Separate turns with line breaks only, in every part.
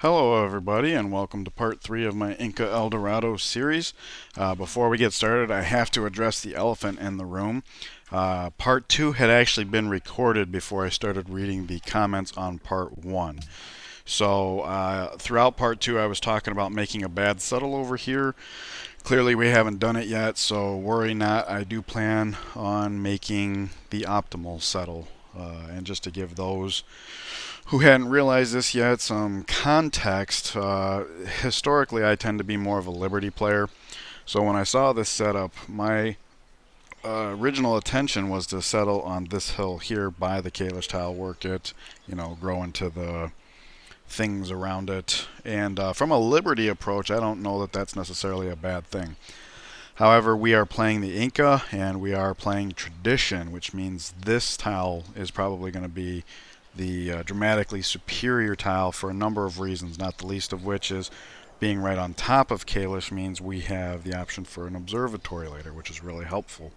Hello everybody and welcome to part 3 of my Inca Eldorado series. Before we get started, I have to address the elephant in the room. Part 2 had actually been recorded before I started reading the comments on part 1. So throughout part 2 I was talking about making a bad settle over here. Clearly we haven't done it yet, so worry not. I do plan on making the optimal settle. And just to give those who hadn't realized this yet some context, historically I tend to be more of a Liberty player. So when I saw this setup, my original attention was to settle on this hill here by the Kalish tile, work it, grow into the things around it. And from a Liberty approach, I don't know that that's necessarily a bad thing. However, we are playing the Inca and we are playing tradition, which means this tile is probably going to be the dramatically superior tile for a number of reasons, not the least of which is being right on top of Kalish means we have the option for an observatory later, which is really helpful.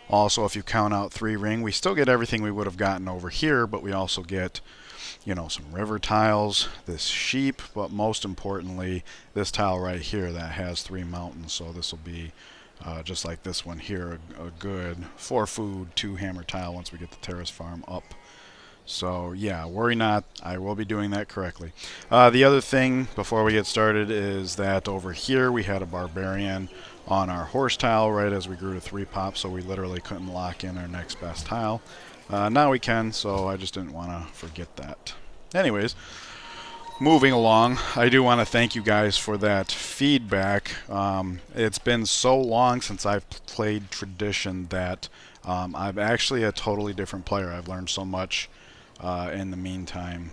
Also, if you count out 3 ring, we still get everything we would have gotten over here, but we also get, some river tiles, this sheep, but most importantly, this tile right here that has 3 mountains. So this will be just like this one here, a good 4 food, 2 hammer tile once we get the terrace farm up. So yeah, worry not, I will be doing that correctly. The other thing before we get started is that over here we had a barbarian on our horse tile right as we grew to 3 pops, so we literally couldn't lock in our next best tile. Now we can, so I just didn't want to forget that. Anyways, moving along, I do want to thank you guys for that feedback. It's been so long since I've played Tradition that I'm actually a totally different player. I've learned so much in the meantime.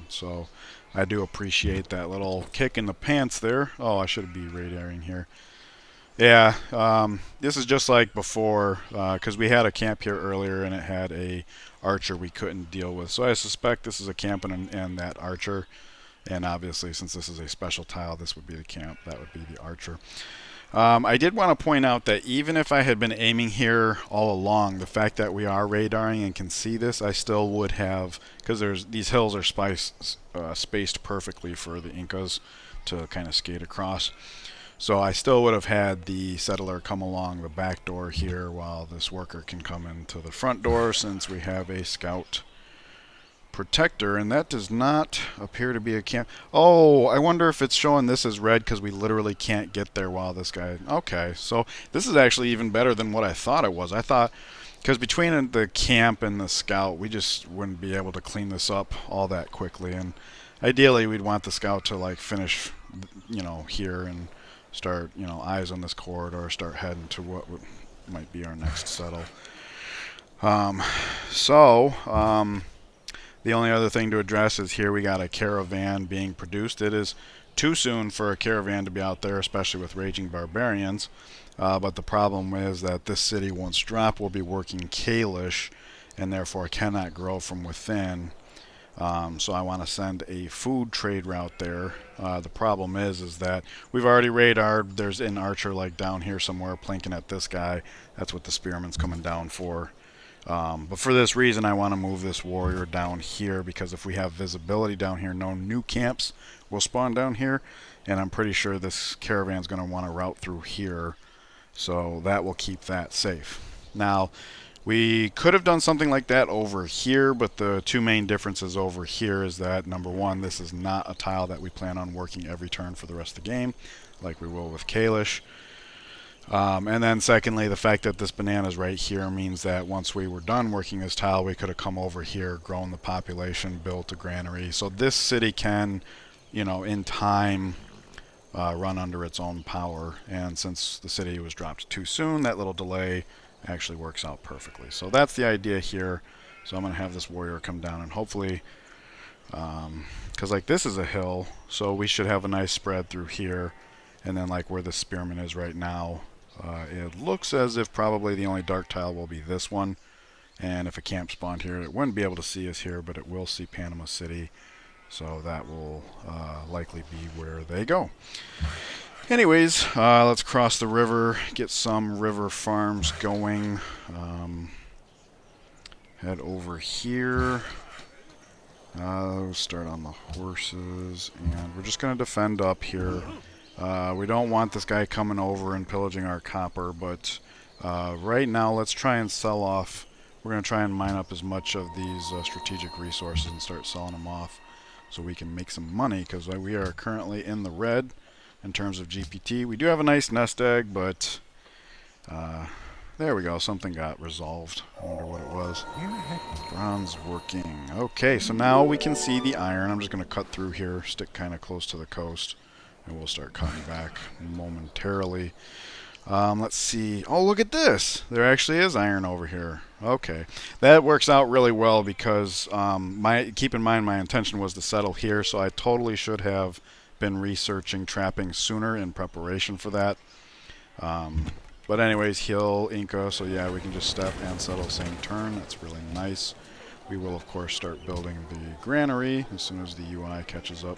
So I do appreciate that little kick in the pants there. Oh, I should be radaring here. Yeah, this is just like before, because we had a camp here earlier and it had a archer we couldn't deal with. So I suspect this is a camp and that archer. And obviously, since this is a special tile, this would be the camp. That would be the archer. I did want to point out that even if I had been aiming here all along, the fact that we are radaring and can see this, I still would have, because these hills are spaced perfectly for the Incas to kind of skate across. So I still would have had the settler come along the back door here while this worker can come into the front door, since we have a scout protector, and that does not appear to be a camp. Oh, I wonder if it's showing this as red because we literally can't get there while this guy... Okay, so this is actually even better than what I thought it was. I thought, because between the camp and the scout, we just wouldn't be able to clean this up all that quickly, and ideally we'd want the scout to like finish, here and start, eyes on this corridor, start heading to what might be our next settle. The only other thing to address is here we got a caravan being produced. It is too soon for a caravan to be out there, especially with raging barbarians. But the problem is that this city, once dropped, will be working Kalish and therefore cannot grow from within. So I want to send a food trade route there. The problem is that we've already radared. There's an archer like down here somewhere plinking at this guy. That's what the spearman's coming down for. But for this reason, I want to move this warrior down here, because if we have visibility down here, no new camps will spawn down here, and I'm pretty sure this caravan's going to want to route through here, so that will keep that safe. Now, we could have done something like that over here, but the 2 main differences over here is that, number 1, this is not a tile that we plan on working every turn for the rest of the game, like we will with Kalish. And then secondly, the fact that this banana is right here means that once we were done working this tile, we could have come over here, grown the population, built a granary. So this city can, in time, run under its own power. And since the city was dropped too soon, that little delay actually works out perfectly. So that's the idea here. So I'm going to have this warrior come down and hopefully, because like this is a hill, so we should have a nice spread through here. And then like where the spearman is right now, it looks as if probably the only dark tile will be this one. And if a camp spawned here, it wouldn't be able to see us here, but it will see Panama City. So that will likely be where they go. Anyways, let's cross the river, get some river farms going. Head over here. We'll start on the horses, and we're just going to defend up here. We don't want this guy coming over and pillaging our copper, but right now let's try and sell off. We're going to try and mine up as much of these strategic resources and start selling them off so we can make some money, because we are currently in the red in terms of GPT. We do have a nice nest egg, but there we go. Something got resolved. I wonder what it was. Bronze working. Okay, so now we can see the iron. I'm just going to cut through here, stick kind of close to the coast, and we'll start cutting back momentarily. Let's see. Oh, look at this. There actually is iron over here. Okay. That works out really well because keep in mind my intention was to settle here, so I totally should have been researching trapping sooner in preparation for that. But anyways, heal Inca, so yeah, we can just step and settle same turn. That's really nice. We will, of course, start building the granary as soon as the UI catches up.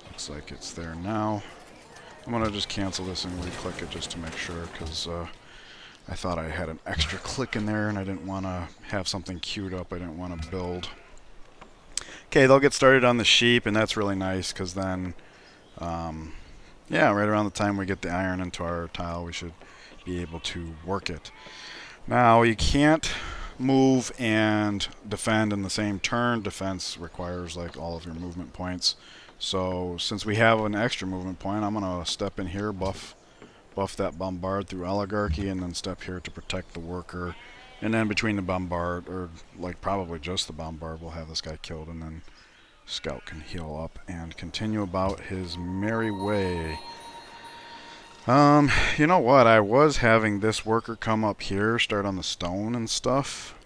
Looks like it's there now. I'm going to just cancel this and re-click it just to make sure, because I thought I had an extra click in there and I didn't want to have something queued up. I didn't want to build. Okay, they'll get started on the sheep, and that's really nice, because then, yeah, right around the time we get the iron into our tile, we should be able to work it. Now, you can't move and defend in the same turn. Defense requires like all of your movement points. So since we have an extra movement point, I'm going to step in here, buff that bombard through oligarchy, and then step here to protect the worker. And then between the bombard, or like probably just the bombard, we'll have this guy killed, and then Scout can heal up and continue about his merry way. You know what? I was having this worker come up here, start on the stone and stuff.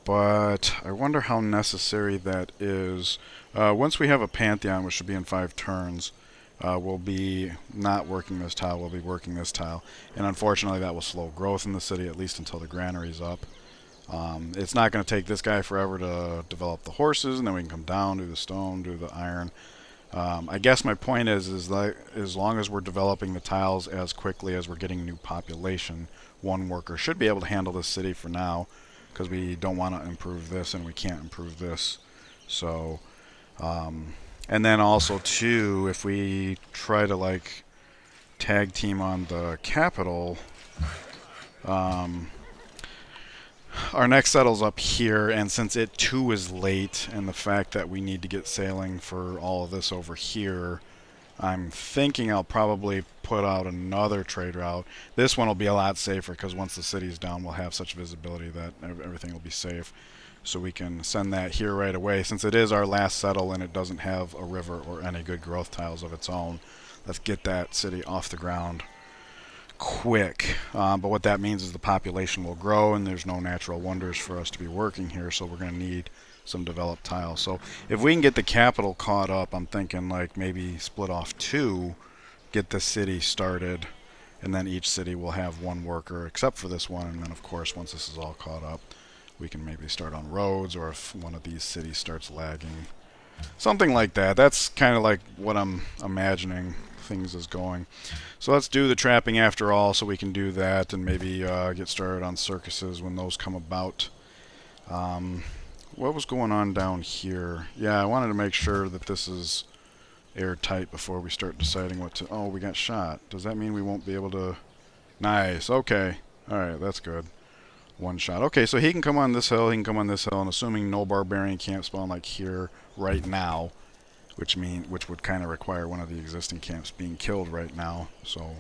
But I wonder how necessary that is. Once we have a Pantheon, which should be in 5 turns, we'll be not working this tile, we'll be working this tile. And unfortunately that will slow growth in the city, at least until the granary's up. It's not going to take this guy forever to develop the horses, and then we can come down, do the stone, do the iron. I guess my point is that as long as we're developing the tiles as quickly as we're getting new population, one worker should be able to handle this city for now, because we don't want to improve this and we can't improve this. So, and then also too, if we try to like tag team on the capital, our next settle's up here, and since it too is late, and the fact that we need to get sailing for all of this over here, I'm thinking I'll probably put out another trade route. This one will be a lot safer, because once the city's down, we'll have such visibility that everything will be safe. So we can send that here right away. Since it is our last settle and it doesn't have a river or any good growth tiles of its own, let's get that city off the ground quick. But what that means is the population will grow, and there's no natural wonders for us to be working here, so we're going to need some developed tiles. So if we can get the capital caught up, I'm thinking like maybe split off 2, get the city started, and then each city will have 1 worker except for this one, and then of course once this is all caught up, we can maybe start on roads, or if one of these cities starts lagging, something like that. That's kind of like what I'm imagining things is going. So let's do the trapping after all, so we can do that and maybe get started on circuses when those come about. What was going on down here? Yeah, I wanted to make sure that this is airtight before we start deciding what to... Oh, we got shot. Does that mean we won't be able to... Nice, okay. Alright, that's good. 1 shot. Okay, so he can come on this hill, he can come on this hill, and assuming no barbarian camp spawn like here right now, which would kind of require one of the existing camps being killed right now, so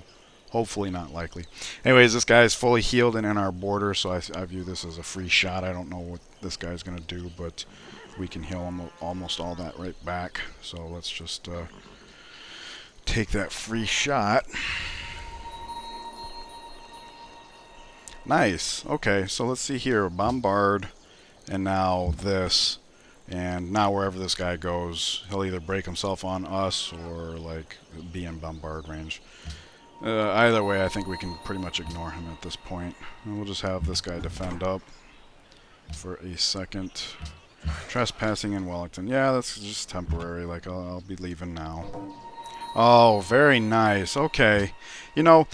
hopefully not likely. Anyways, this guy's fully healed and in our border, so I view this as a free shot. I don't know what this guy's going to do, but we can heal him almost all that right back. So let's just take that free shot. Nice. Okay, so let's see here. Bombard, and now this. And now wherever this guy goes, he'll either break himself on us or like be in bombard range. Either way, I think we can pretty much ignore him at this point. And we'll just have this guy defend up for a second. Trespassing in Wellington. Yeah, that's just temporary. Like, I'll be leaving now. Oh, very nice. Okay. You know,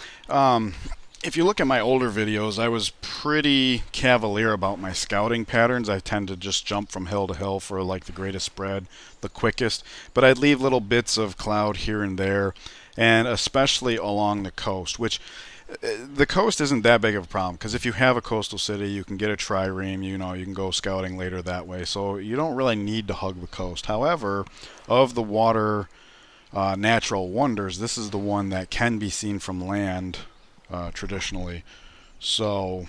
if you look at my older videos, I was pretty cavalier about my scouting patterns. I tend to just jump from hill to hill for like the greatest spread, the quickest. But I'd leave little bits of cloud here and there, and especially along the coast, which the coast isn't that big of a problem because if you have a coastal city, you can get a trireme. You can go scouting later that way. So you don't really need to hug the coast. However, of the water natural wonders, this is the one that can be seen from land traditionally. So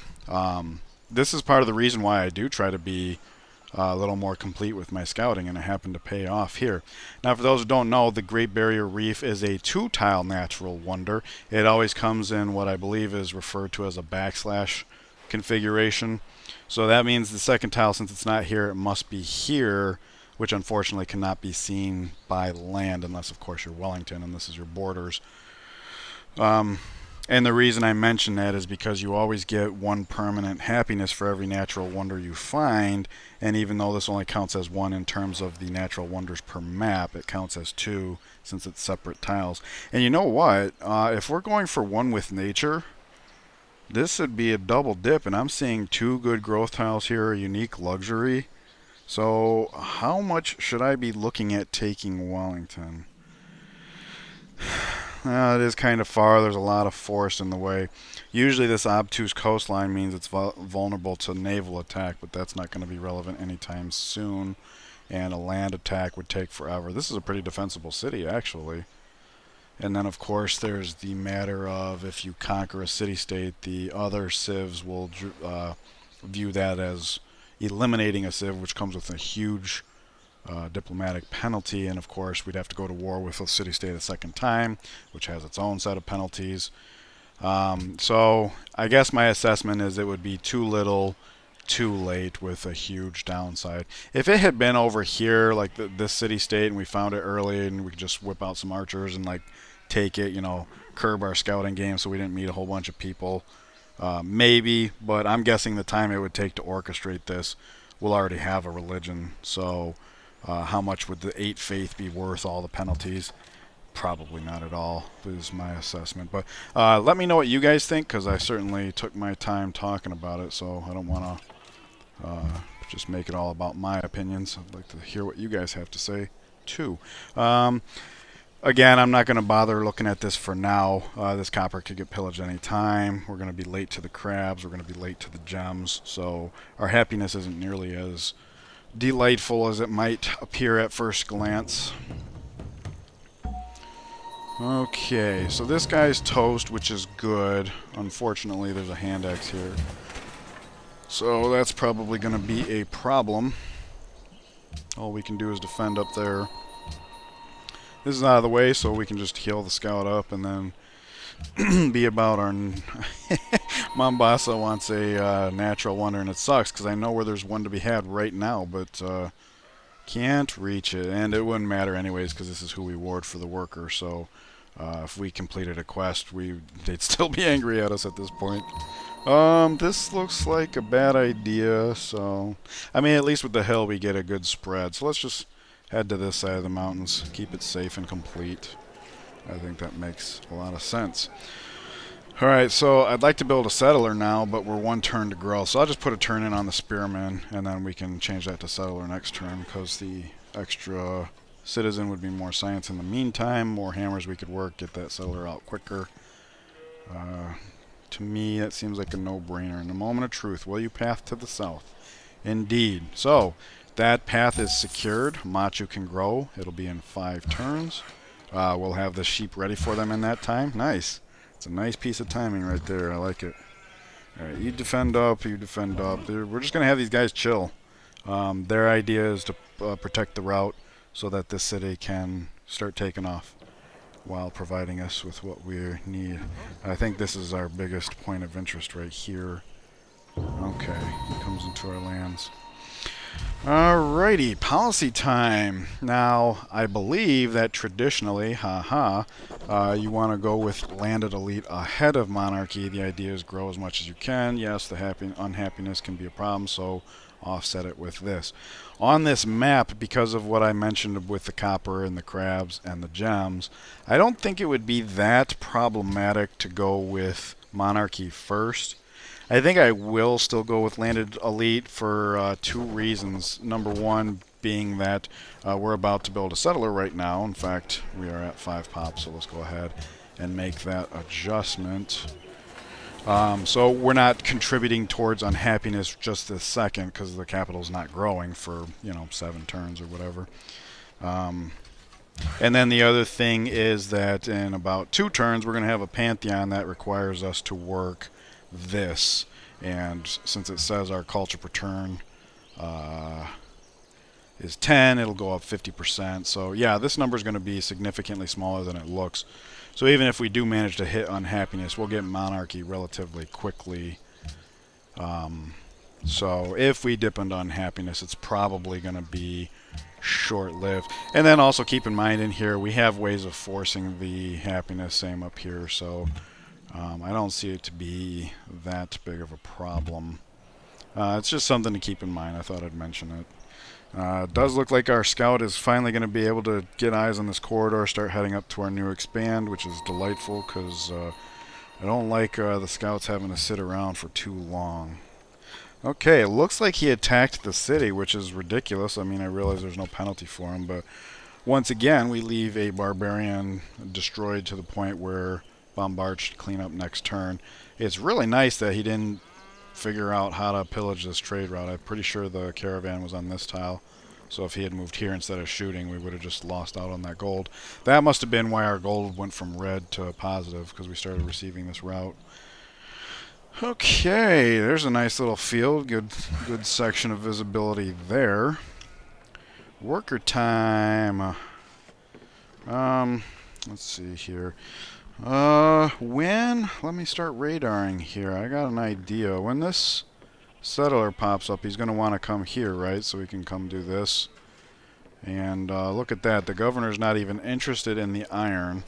this is part of the reason why I do try to be a little more complete with my scouting, and it happened to pay off here. Now, for those who don't know, the Great Barrier Reef is a two-tile natural wonder. It always comes in what I believe is referred to as a backslash configuration. So that means the second tile, since it's not here, it must be here, which unfortunately cannot be seen by land unless, of course, you're Wellington and this is your borders. And the reason I mention that is because you always get one permanent happiness for every natural wonder you find, and even though this only counts as one in terms of the natural wonders per map, it counts as two since it's separate tiles. And you know what? If we're going for one with nature, this would be a double dip, and I'm seeing two good growth tiles here, a unique luxury. So how much should I be looking at taking Wellington? It is kind of far. There's a lot of forest in the way. Usually this obtuse coastline means it's vulnerable to naval attack, but that's not going to be relevant anytime soon. And a land attack would take forever. This is a pretty defensible city, actually. And then, of course, there's the matter of if you conquer a city-state, the other civs will view that as eliminating a civ, which comes with a huge diplomatic penalty, and of course we'd have to go to war with a city-state a second time, which has its own set of penalties. So I guess my assessment is it would be too little, too late with a huge downside. If it had been over here, like this city-state, and we found it early, and we could just whip out some archers and like take it, curb our scouting game so we didn't meet a whole bunch of people, maybe. But I'm guessing the time it would take to orchestrate this, we'll already have a religion, so how much would the 8 faith be worth all the penalties? Probably not at all, is my assessment. But let me know what you guys think, because I certainly took my time talking about it, so I don't want to just make it all about my opinions. I'd like to hear what you guys have to say, too. Again, I'm not going to bother looking at this for now. This copper could get pillaged any time. We're going to be late to the crabs. We're going to be late to the gems. So our happiness isn't nearly as delightful as it might appear at first glance. Okay, so this guy's toast, which is good. Unfortunately, there's a hand axe here. So that's probably going to be a problem. All we can do is defend up there. This is out of the way, so we can just heal the scout up and then be about our... Mombasa wants a natural wonder, and it sucks because I know where there's one to be had right now, but can't reach it. And it wouldn't matter anyways because this is who we ward for the worker, so if we completed a quest, they'd still be angry at us at this point. This looks like a bad idea, so... I mean, at least with the hill we get a good spread, so let's just head to this side of the mountains, keep it safe and complete. I think that makes a lot of sense. Alright, so I'd like to build a settler now, but we're one turn to grow. So I'll just put a turn in on the spearman, and then we can change that to settler next turn, because the extra citizen would be more science in the meantime, more hammers we could work, get that settler out quicker. To me, that seems like a no-brainer. In the moment of truth, will you path to the south? Indeed. So, that path is secured. Machu can grow. It'll be in 5 turns. We'll have the sheep ready for them in that time. Nice. It's a nice piece of timing right there. I like it. Alright, you defend up, you defend up. We're just going to have these guys chill. Their idea is to protect the route so that this city can start taking off while providing us with what we need. I think this is our biggest point of interest right here. Okay, it comes into our lands. Alrighty, policy time. Now, I believe that traditionally, you want to go with landed elite ahead of monarchy. The idea is grow as much as you can. Yes, the unhappiness can be a problem, so offset it with this. On this map, because of what I mentioned with the copper and the crabs and the gems, I don't think it would be that problematic to go with monarchy first. I think I will still go with landed elite for 2 reasons. Number one being that we're about to build a settler right now. In fact, we are at 5 pops, so let's go ahead and make that adjustment. So we're not contributing towards unhappiness just this second because the capital's not growing for, 7 turns or whatever. And then the other thing is that in about 2 turns we're going to have a pantheon that requires us to work this. And since it says our culture per turn is 10, it'll go up 50%. So yeah, this number is going to be significantly smaller than it looks. So even if we do manage to hit unhappiness, we'll get monarchy relatively quickly. So if we dip into unhappiness, it's probably going to be short-lived. And then also keep in mind in here, we have ways of forcing the happiness, same up here. So I don't see it to be that big of a problem. It's just something to keep in mind. I thought I'd mention it. It does look like our scout is finally going to be able to get eyes on this corridor, start heading up to our new expand, which is delightful because I don't like the scouts having to sit around for too long. Okay, it looks like he attacked the city, which is ridiculous. I mean, I realize there's no penalty for him, but once again, we leave a barbarian destroyed to the point where Bombard should clean up next turn. It's really nice that he didn't figure out how to pillage this trade route. I'm pretty sure the caravan was on this tile, so if he had moved here instead of shooting, we would have just lost out on that gold. That must have been why our gold went from red to positive, because we started receiving this route. Okay, there's a nice little field. Good section of visibility there. Worker time. Let's see here. Let me start radaring here. I got an idea. When this settler pops up, he's going to want to come here, right? So we can come do this. And look at that. The governor's not even interested in the iron.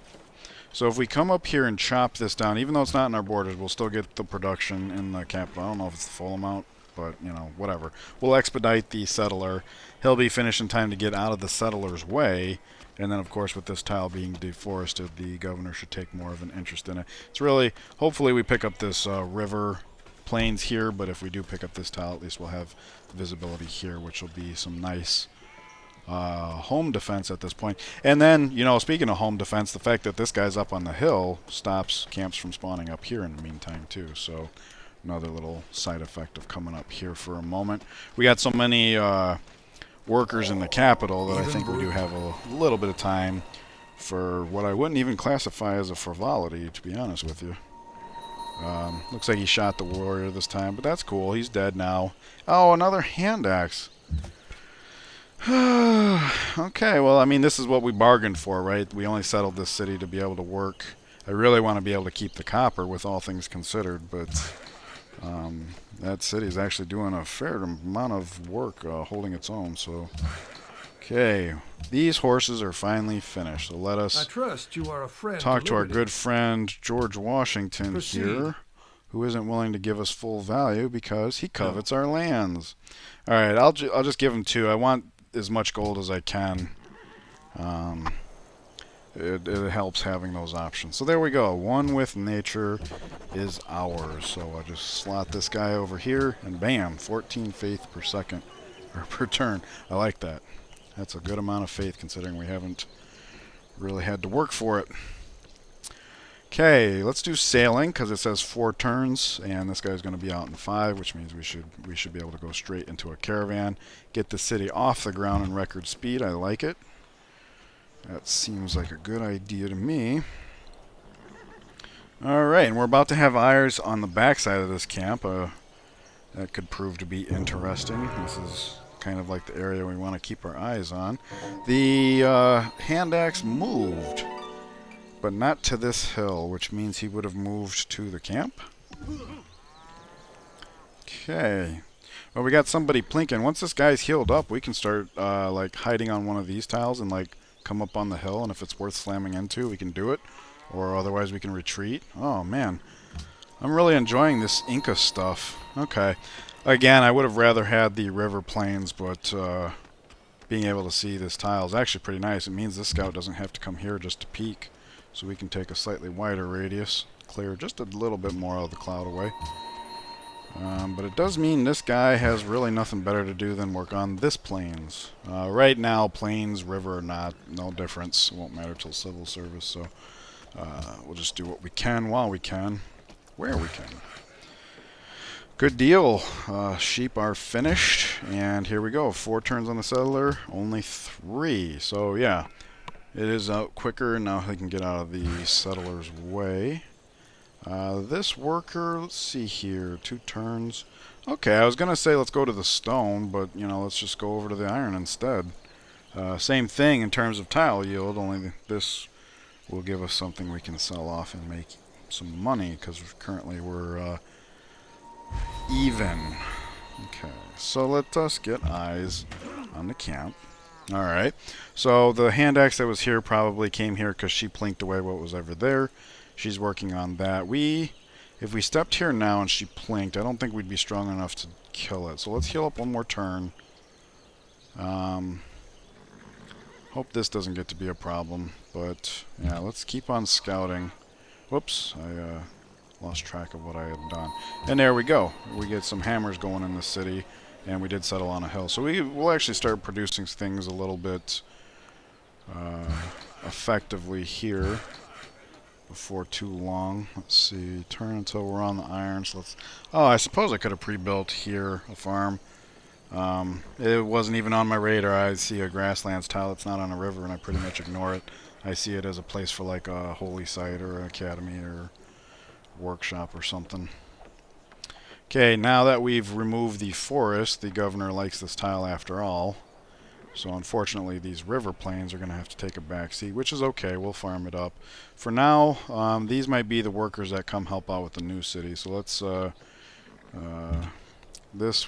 So if we come up here and chop this down, even though it's not in our borders, we'll still get the production in the capital. I don't know if it's the full amount, but, whatever. We'll expedite the settler. He'll be finished in time to get out of the settler's way. And then, of course, with this tile being deforested, the governor should take more of an interest in it. It's really, hopefully we pick up this river plains here, but if we do pick up this tile, at least we'll have visibility here, which will be some nice home defense at this point. And then, speaking of home defense, the fact that this guy's up on the hill stops camps from spawning up here in the meantime, too. So another little side effect of coming up here for a moment. We got so many workers in the capital that I think we do have a little bit of time for what I wouldn't even classify as a frivolity, to be honest with you. Looks like he shot the warrior this time, but that's cool. He's dead now. Oh, another hand axe. Okay, well, I mean, this is what we bargained for, right? We only settled this city to be able to work. I really want to be able to keep the copper with all things considered, but that city is actually doing a fair amount of work holding its own. So, okay, these horses are finally finished. So let us
I trust you are a friend
talk to our
liberty.
good friend George Washington
Proceed.
here, who isn't willing to give us full value because he covets our lands. All right, I'll just give him 2. I want as much gold as I can. It helps having those options. So there we go. One with nature is ours. So I'll just slot this guy over here, and bam, 14 faith per second, or per turn. I like that. That's a good amount of faith considering we haven't really had to work for it. Okay, let's do sailing because it says 4 turns, and this guy's going to be out in 5, which means we should be able to go straight into a caravan, get the city off the ground in record speed. I like it. That seems like a good idea to me. All right, and we're about to have eyes on the backside of this camp. That could prove to be interesting. This is kind of like the area we want to keep our eyes on. The hand axe moved, but not to this hill, which means he would have moved to the camp. Okay. Well, we got somebody plinking. Once this guy's healed up, we can start like hiding on one of these tiles and like come up on the hill, and if it's worth slamming into, we can do it, or otherwise we can retreat. Oh man, I'm really enjoying this Inca stuff. Okay, again, I would have rather had the river plains, but being able to see this tile is actually pretty nice. It means this scout doesn't have to come here just to peek, so we can take a slightly wider radius, clear just a little bit more of the cloud away. But it does mean this guy has really nothing better to do than work on this plains. Right now, plains, river, not, no difference. It won't matter till civil service, so we'll just do what we can while we can, where we can. Good deal. Sheep are finished, and here we go. 4 turns on the settler, only 3. So yeah, it is out quicker. Now he can get out of the settler's way. This worker, let's see here, 2 turns. Okay, I was going to say let's go to the stone, but, you know, let's just go over to the iron instead. Same thing in terms of tile yield, only this will give us something we can sell off and make some money, because currently we're even. Okay, so let us get eyes on the camp. Alright, so the hand axe that was here probably came here because she plinked away what was ever there. She's working on that. If we stepped here now and she plinked, I don't think we'd be strong enough to kill it. So let's heal up one more turn. Hope this doesn't get to be a problem. But, yeah, let's keep on scouting. Whoops, I lost track of what I had done. And there we go. We get some hammers going in the city. And we did settle on a hill. So we'll actually start producing things a little bit effectively here before too long. Let's see, turn until we're on the iron. So let's. Oh, I suppose I could have pre-built here a farm. It wasn't even on my radar. I see a grasslands tile that's not on a river, and I pretty much ignore it. I see it as a place for like a holy site or an academy or workshop or something. Okay, now that we've removed the forest, the governor likes this tile after all. So unfortunately, these river plains are going to have to take a back seat, which is okay. We'll farm it up. For now, these might be the workers that come help out with the new city. So let's, this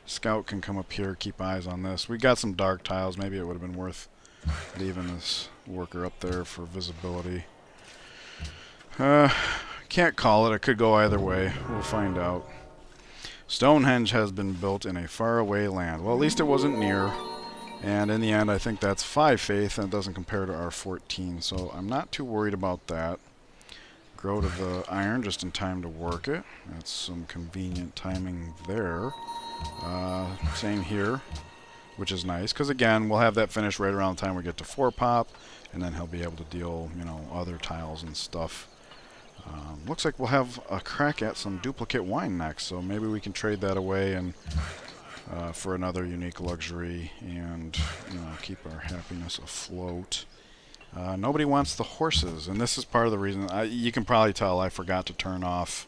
scout can come up here, keep eyes on this. We got some dark tiles. Maybe it would have been worth leaving this worker up there for visibility. Can't call it. It could go either way. We'll find out. Stonehenge has been built in a faraway land. Well, at least it wasn't near. And in the end, I think that's 5 faith, and it doesn't compare to our 14. So I'm not too worried about that. Grow to the iron just in time to work it. That's some convenient timing there. Same here, which is nice. Because, again, we'll have that finished right around the time we get to 4 pop. And then he'll be able to deal, you know, other tiles and stuff. Looks like we'll have a crack at some duplicate wine next, so maybe we can trade that away and for another unique luxury and, you know, keep our happiness afloat. Nobody wants the horses, and this is part of the reason. You can probably tell I forgot to turn off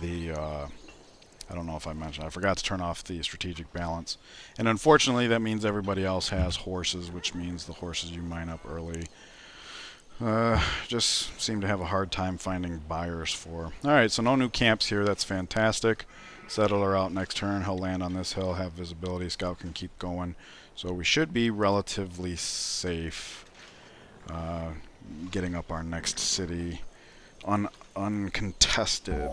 the I don't know if I mentioned, I forgot to turn off the strategic balance. And unfortunately, that means everybody else has horses, which means the horses you mine up early just seem to have a hard time finding buyers for. Alright, so no new camps here. That's fantastic. Settler out next turn. He'll land on this hill, have visibility. Scout can keep going. So we should be relatively safe getting up our next city uncontested.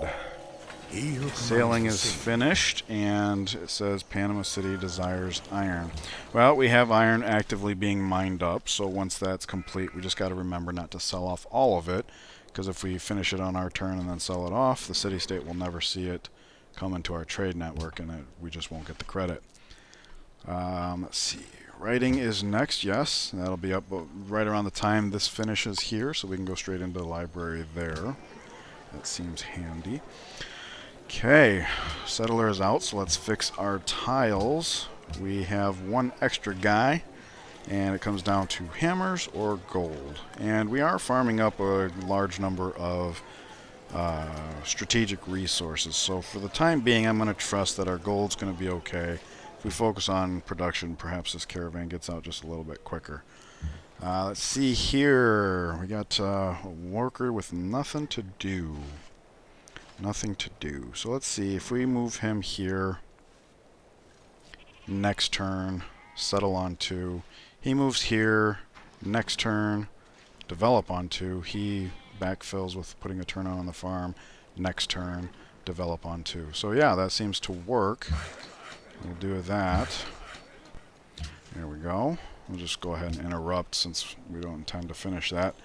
Sailing is finished, and it says Panama City desires iron. Well, we have iron actively being mined up, so once that's complete, we just got to remember not to sell off all of it, because if we finish it on our turn and then sell it off, the city-state will never see it come into our trade network, and we just won't get the credit. Let's see. Writing is next, yes. That'll be up right around the time this finishes here, so we can go straight into the library there. That seems handy. Okay, settler is out, so let's fix our tiles. We have one extra guy, and it comes down to hammers or gold. And we are farming up a large number of strategic resources. So for the time being, I'm going to trust that our gold's going to be okay. If we focus on production, perhaps this caravan gets out just a little bit quicker. Let's see here. We got a worker with nothing to do. Nothing to do. So let's see if we move him here. Next turn, settle on 2. He moves here. Next turn, develop on 2. He backfills with putting a turn on the farm. Next turn, develop on 2. So yeah, that seems to work. We'll do that. There we go. We'll just go ahead and interrupt since we don't intend to finish that.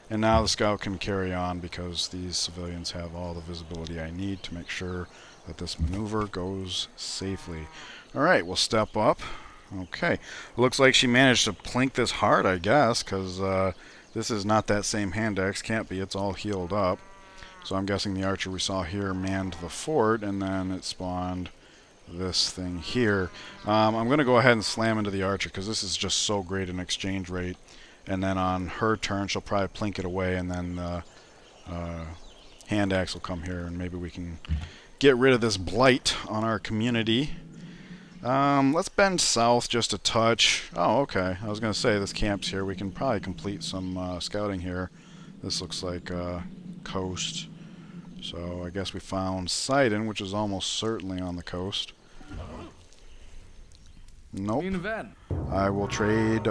And now the scout can carry on because these civilians have all the visibility I need to make sure that this maneuver goes safely. Alright, we'll step up. Okay. Looks like she managed to plink this hard, I guess, because this is not that same hand axe. Can't be. It's all healed up. So I'm guessing the archer we saw here manned the fort, and then it spawned this thing here. I'm going to go ahead and slam into the archer because this is just so great an exchange rate. And then on her turn, she'll probably plink it away, and then the hand axe will come here, and maybe we can get rid of this blight on our community. Let's bend south just a touch. Oh, okay. I was going to say, this camp's here. We can probably complete some scouting here. This looks like coast. So I guess we found Sidon, which is almost certainly on the coast. Nope. I will trade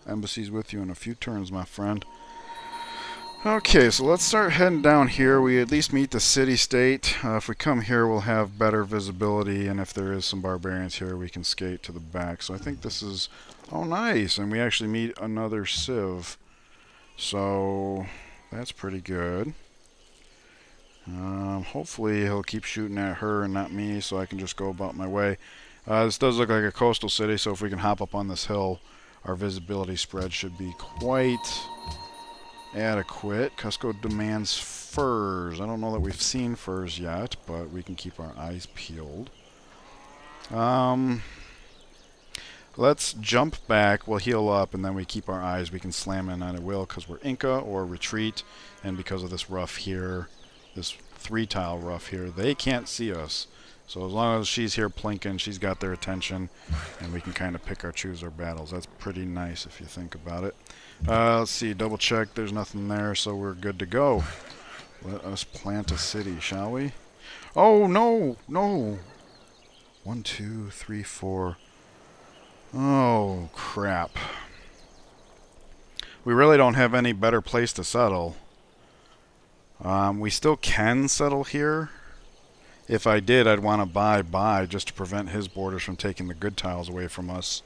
embassies with you in a few turns, my friend. Okay, so let's start heading down here. We at least meet the city-state. If we come here, we'll have better visibility, and if there is some barbarians here, we can skate to the back. So I think this is... Oh, nice! And we actually meet another civ. So that's pretty good. Hopefully he'll keep shooting at her and not me, so I can just go about my way. This does look like a coastal city, so if we can hop up on this hill, our visibility spread should be quite adequate. Cusco demands furs. I don't know that we've seen furs yet, but we can keep our eyes peeled. Let's jump back. We'll heal up, and then we keep our eyes. We can slam in on a will because we're Inca, or retreat, and because of this rough here, this 3-tile rough here, they can't see us. So as long as she's here plinking, she's got their attention, and we can kind of pick or choose our battles. That's pretty nice if you think about it. Let's see, double check. There's nothing there, so we're good to go. Let us plant a city, shall we? Oh, no, no. 1, 2, 3, 4. Oh, crap. We really don't have any better place to settle. We still can settle here. If I did, I'd want to buy just to prevent his borders from taking the good tiles away from us,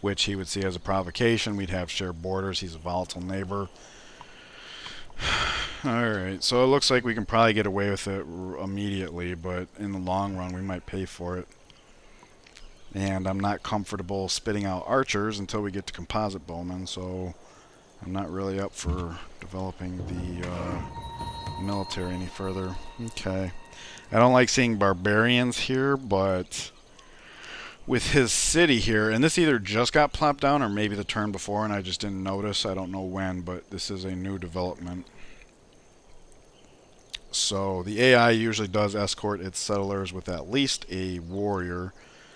which he would see as a provocation. We'd have shared borders. He's a volatile neighbor. Alright, so it looks like we can probably get away with it immediately, but in the long run, we might pay for it. And I'm not comfortable spitting out archers until we get to composite bowmen, so I'm not really up for developing the military any further. Okay. I don't like seeing barbarians here, but with his city here, and this either just got plopped down or maybe the turn before and I just didn't notice. I don't know when, but this is a new development. So the AI usually does escort its settlers with at least a warrior.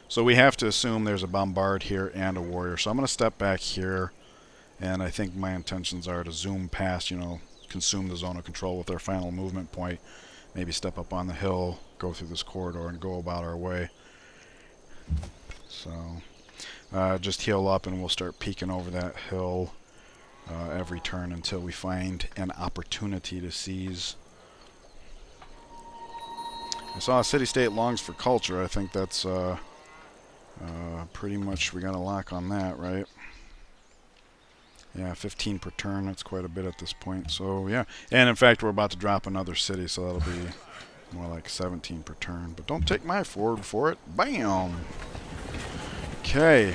So we have to assume there's a bombard here and a warrior. So I'm going to step back here, and I think my intentions are to zoom past, you know, consume the zone of control with our final movement point. Maybe step up on the hill, go through this corridor, and go about our way. So just heal up, and we'll start peeking over that hill every turn until we find an opportunity to seize. I saw a city-state longs for culture. I think that's pretty much, we got a lock on that, right? Yeah, 15 per turn. That's quite a bit at this point. So, yeah. And, in fact, we're about to drop another city, so that'll be more like 17 per turn. But don't take my forward for it. Bam! Okay.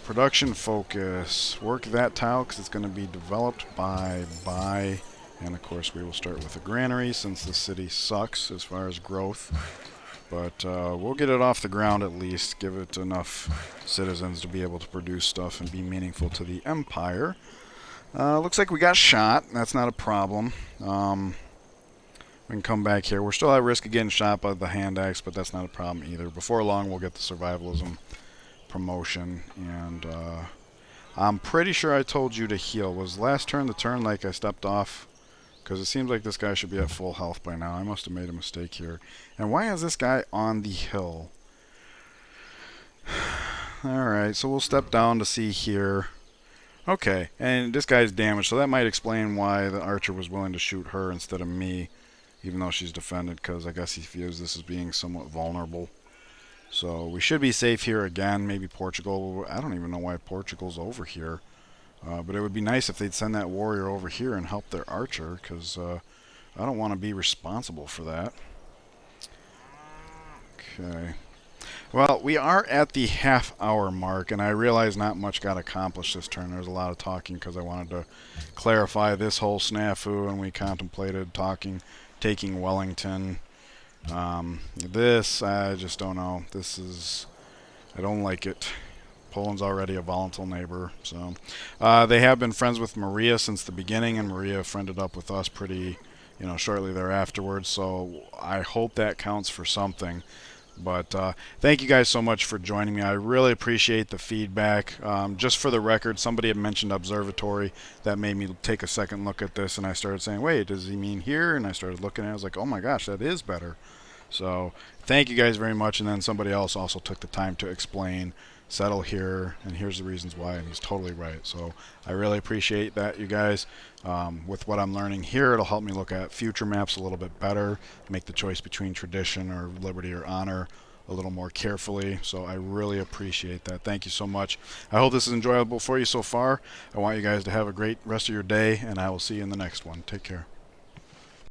Production focus. Work that tile because it's going to be developed by buy. And, of course, we will start with a granary since the city sucks as far as growth. But we'll get it off the ground at least. Give it enough citizens to be able to produce stuff and be meaningful to the empire. Looks like we got shot. That's not a problem. We can come back here. We're still at risk of getting shot by the hand axe, but that's not a problem either. Before long, we'll get the survivalism promotion. And I'm pretty sure I told you to heal. Was last turn the turn like I stepped off? Because it seems like this guy should be at full health by now. I must have made a mistake here. And why is this guy on the hill? Alright, so we'll step down to see here. Okay, and this guy's damaged, so that might explain why the archer was willing to shoot her instead of me, even though she's defended, because I guess he views this as being somewhat vulnerable. So we should be safe here again. Maybe Portugal. I don't even know why Portugal's over here. But it would be nice if they'd send that warrior over here and help their archer, because I don't want to be responsible for that. Okay. Well, we are at the half-hour mark, and I realize not much got accomplished this turn. There's a lot of talking because I wanted to clarify this whole snafu, and we contemplated taking Wellington. This, I just don't know. I don't like it. Poland's already a volatile neighbor, so they have been friends with Maria since the beginning, and Maria friended up with us pretty, shortly thereafterwards. So I hope that counts for something. But thank you guys so much for joining me. I really appreciate the feedback. Just for the record, somebody had mentioned observatory. That made me take a second look at this, and I started saying, wait, does he mean here? And I started looking at it. I was like, oh my gosh, that is better. So thank you guys very much. And then somebody else also took the time to explain, settle here, and here's the reasons why, and he's totally right. So I really appreciate that, you guys. With what I'm learning here, it'll help me look at future maps a little bit better, make the choice between tradition or liberty or honor a little more carefully. So I really appreciate that. Thank you so much. I hope this is enjoyable for you so far. I want you guys to have a great rest of your day, and I will see you in the next one. Take care.